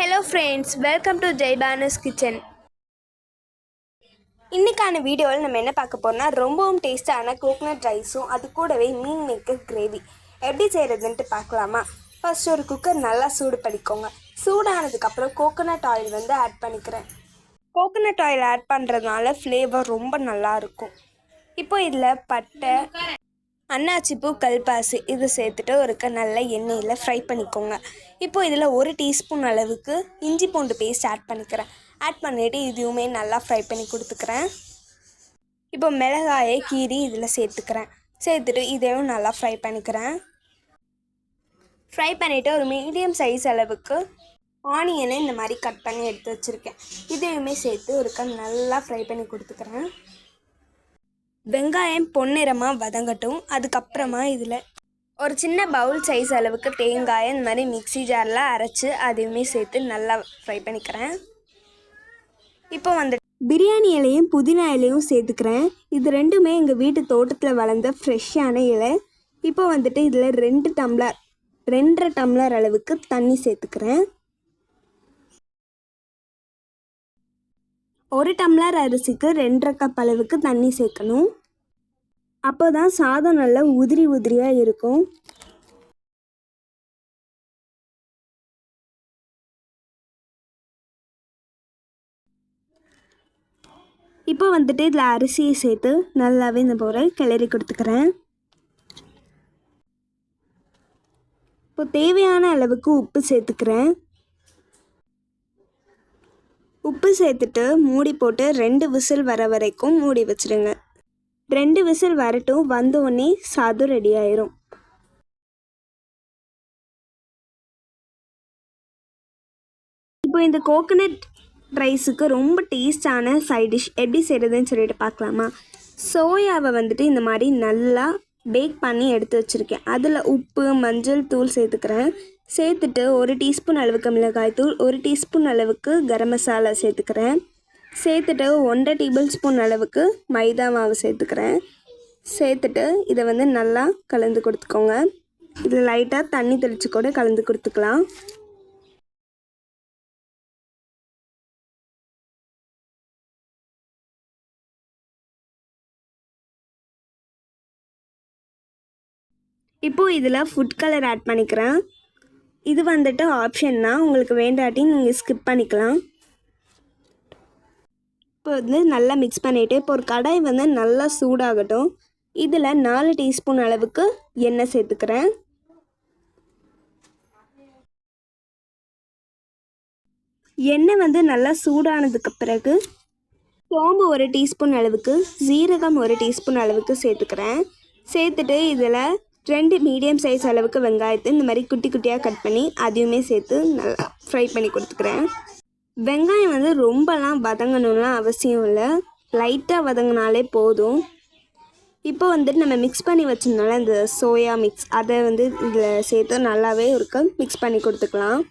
Hello friends, welcome to Jaibhanu's kitchen. இன்றைக்கான வீடியோவில் நம்ம என்ன பார்க்க போகிறோம்னா ரொம்பவும் டேஸ்ட்டான கோகனட் ரைஸும் அது கூடவே மீன் மேக்கர் கிரேவி எப்படி செய்கிறதுன்ட்டு பார்க்கலாமா. ஃபர்ஸ்ட் ஒரு குக்கர் நல்லா சூடு பண்ணிக்கோங்க. சூடானதுக்கப்புறம் கோகனட் ஆயில் ஆட் பண்ணிக்கிறேன். கோகனட் ஆயில் ஆட் பண்ணுறதுனால ஃப்ளேவர் ரொம்ப நல்லாயிருக்கும். இப்போ இதில் பட்டை, அன்னாச்சிப்பூ, கல்பாசி இது சேர்த்துட்டு நல்ல எண்ணெயில் ஃப்ரை பண்ணிக்கோங்க. இப்போது இதில் 1 டீஸ்பூன் அளவுக்கு இஞ்சி பூண்டு பேஸ்ட் ஆட் பண்ணிக்கிறேன். ஆட் பண்ணிவிட்டு இதுவுமே நல்லா ஃப்ரை பண்ணி கொடுத்துக்கிறேன். இப்போ மிளகாயை கீரி இதில் சேர்த்துட்டு இதையும் நல்லா ஃப்ரை பண்ணிக்கிறேன். ஃப்ரை பண்ணிவிட்டு ஒரு மீடியம் சைஸ் அளவுக்கு ஆனியனை இந்த மாதிரி கட் பண்ணி எடுத்து வச்சுருக்கேன். இதையுமே சேர்த்து நல்லா ஃப்ரை பண்ணி கொடுத்துக்கிறேன். வெங்காயம் பொன்னிறமாக வதங்கட்டும். அதுக்கப்புறமா இதில் ஒரு சின்ன பவுல் சைஸ் அளவுக்கு தேங்காயை இந்த மாதிரி மிக்ஸி ஜாரில் அரைச்சி அதையுமே சேர்த்து நல்லா ஃப்ரை பண்ணிக்கிறேன். இப்போ பிரியாணி இலையும் புதினா இலையும் சேர்த்துக்கிறேன். இது ரெண்டுமே எங்கள் வீட்டு தோட்டத்தில் வளர்ந்த ஃப்ரெஷ்ஷான இலை. இப்போ இதில் 2.5 டம்ளர் அளவுக்கு தண்ணி சேர்த்துக்கிறேன். 1 டம்ளர் அரிசிக்கு 2.5 கப் அளவுக்கு தண்ணி சேர்க்கணும். அப்போ தான் சாதம் நல்லா உதிரியாக இருக்கும். இப்போ இதில் அரிசியை சேர்த்து நல்லாவே இந்த போல் கிளறி கொடுத்துக்கிறேன். இப்போ தேவையான அளவுக்கு உப்பு சேர்த்துக்கிறேன். உப்பு சேர்த்துட்டு மூடி போட்டு 2 விசில் வர வரைக்கும் மூடி வச்சுடுங்க. 2 விசில் வரட்டும். வந்தோடனே சாதம் ரெடி ஆயிரும். இப்போ இந்த கோகனட் ரைஸுக்கு ரொம்ப டேஸ்டான சைட் டிஷ் எப்படி செய்கிறதுன்னு சொல்லிட்டு பார்க்கலாமா. சோயாவை இந்த மாதிரி நல்லா பேக் பண்ணி எடுத்து வச்சுருக்கேன். அதில் உப்பு, மஞ்சள் தூள் சேர்த்துக்கிறேன். சேர்த்துட்டு 1 டீஸ்பூன் அளவுக்கு மிளகாய் தூள், 1 டீஸ்பூன் அளவுக்கு கரம் மசாலா சேர்த்துக்கிறேன். சேர்த்துட்டு 1.5 டேபிள் ஸ்பூன் அளவுக்கு மைதா மாவு சேர்த்துக்கிறேன். சேர்த்துட்டு இதை நல்லா கலந்து கொடுத்துக்கோங்க. இதில் லைட்டாக தண்ணி தெளித்து கூட கலந்து கொடுத்துக்கலாம். இப்போது இதில் ஃபுட் கலர் ஆட் பண்ணிக்கிறேன். இது ஆப்ஷன் தான், உங்களுக்கு வேண்டாட்டி நீங்கள் ஸ்கிப் பண்ணிக்கலாம். இப்போ நல்லா மிக்ஸ் பண்ணிவிட்டு இப்போ ஒரு கடாய் நல்லா சூடாகட்டும். இதில் 4 டீஸ்பூன் அளவுக்கு எண்ணெய் சேர்த்துக்கிறேன். எண்ணெய் நல்லா சூடானதுக்கு பிறகு சோம்பு 1 டீஸ்பூன் அளவுக்கு, ஜீரகம் 1 டீஸ்பூன் அளவுக்கு சேர்த்துக்கிறேன். சேர்த்துட்டு இதில் 2 மீடியம் சைஸ் அளவுக்கு வெங்காயத்தை இந்த மாதிரி குட்டி குட்டியாக கட் பண்ணி அதையுமே சேர்த்து நல்லா ஃப்ரை பண்ணி கொடுத்துக்கிறேன். வெங்காயம் ரொம்பலாம் வதங்கணும்லாம் அவசியம் இல்லை, லைட்டாக வதங்கினாலே போதும். இப்போ நம்ம மிக்ஸ் பண்ணி வச்சிருந்தோம்ல இந்த சோயா மிக்ஸ், அதை இதில் சேர்த்து நல்லாவே மிக்ஸ் பண்ணி கொடுத்துக்கலாம்.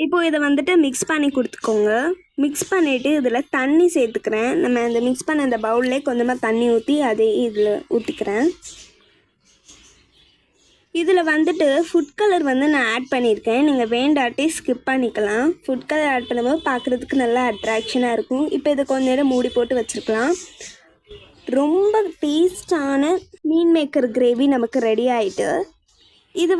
இப்போது இதை மிக்ஸ் பண்ணி கொடுத்துக்கோங்க. மிக்ஸ் பண்ணிவிட்டு இதில் தண்ணி சேர்த்துக்கிறேன். நம்ம இந்த மிக்ஸ் பண்ண அந்த பவுல்லே கொஞ்சமாக தண்ணி ஊற்றி அதே இதில் ஊற்றிக்கிறேன். இதில் ஃபுட் கலர் நான் ஆட் பண்ணியிருக்கேன். நீங்கள் வேண்டாட்டி ஸ்கிப் பண்ணிக்கலாம். ஃபுட் கலர் ஆட் பண்ணும்போது பார்க்குறதுக்கு நல்லா அட்ராக்ஷனாக இருக்கும். இப்போ இதை கொஞ்ச நேரம் மூடி போட்டு வச்சுருக்கலாம். ரொம்ப டேஸ்டான மீன் மேக்கர் கிரேவி நமக்கு ரெடி ஆகிட்டு. இது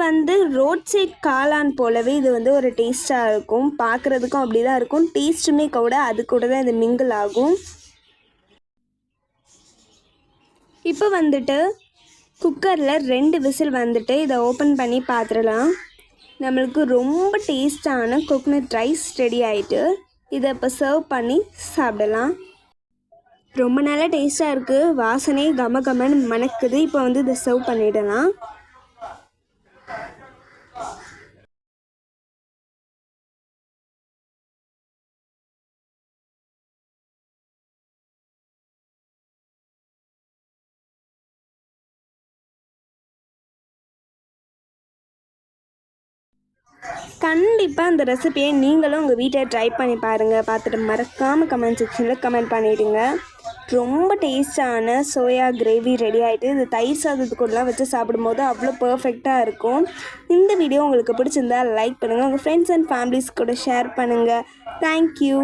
ரோட் சைட் காளான் போலவே இது ஒரு டேஸ்ட்டாக இருக்கும். பார்க்குறதுக்கும் அப்படி தான் இருக்கும். டேஸ்ட்டுமே கூட அது கூட தான் இது மிங்கிள் ஆகும். இப்போ குக்கரில் 2 விசில் இதை ஓப்பன் பண்ணி பார்த்துடலாம். நம்மளுக்கு ரொம்ப டேஸ்டான கோகனட் ரைஸ் ரெடி ஆகிட்டு. இதை இப்போ சர்வ் பண்ணி சாப்பிடலாம். ரொம்ப நல்லா டேஸ்ட்டாக இருக்குது. வாசனையே கமன்னு மணக்குது. இப்போ இதை சர்வ் பண்ணிடலாம். கண்டிப்பாக அந்த ரெசிபியை நீங்களும் உங்கள் வீட்டில் ட்ரை பண்ணி பாருங்கள். பார்த்துட்டு மறக்காமல் கமெண்ட் செக்ஷனில் கமெண்ட் பண்ணிவிடுங்க. ரொம்ப டேஸ்டான சோயா கிரேவி ரெடி ஆகிட்டு இது தயிர் சாதத்துக்கூடலாம் வச்சு சாப்பிடும்போது அவ்வளோ பர்ஃபெக்டாக இருக்கும். இந்த வீடியோ உங்களுக்கு பிடிச்சிருந்தா லைக் பண்ணுங்கள், உங்கள் ஃப்ரெண்ட்ஸ் அண்ட் ஃபேமிலிஸ் கூட ஷேர் பண்ணுங்கள். தேங்க்யூ.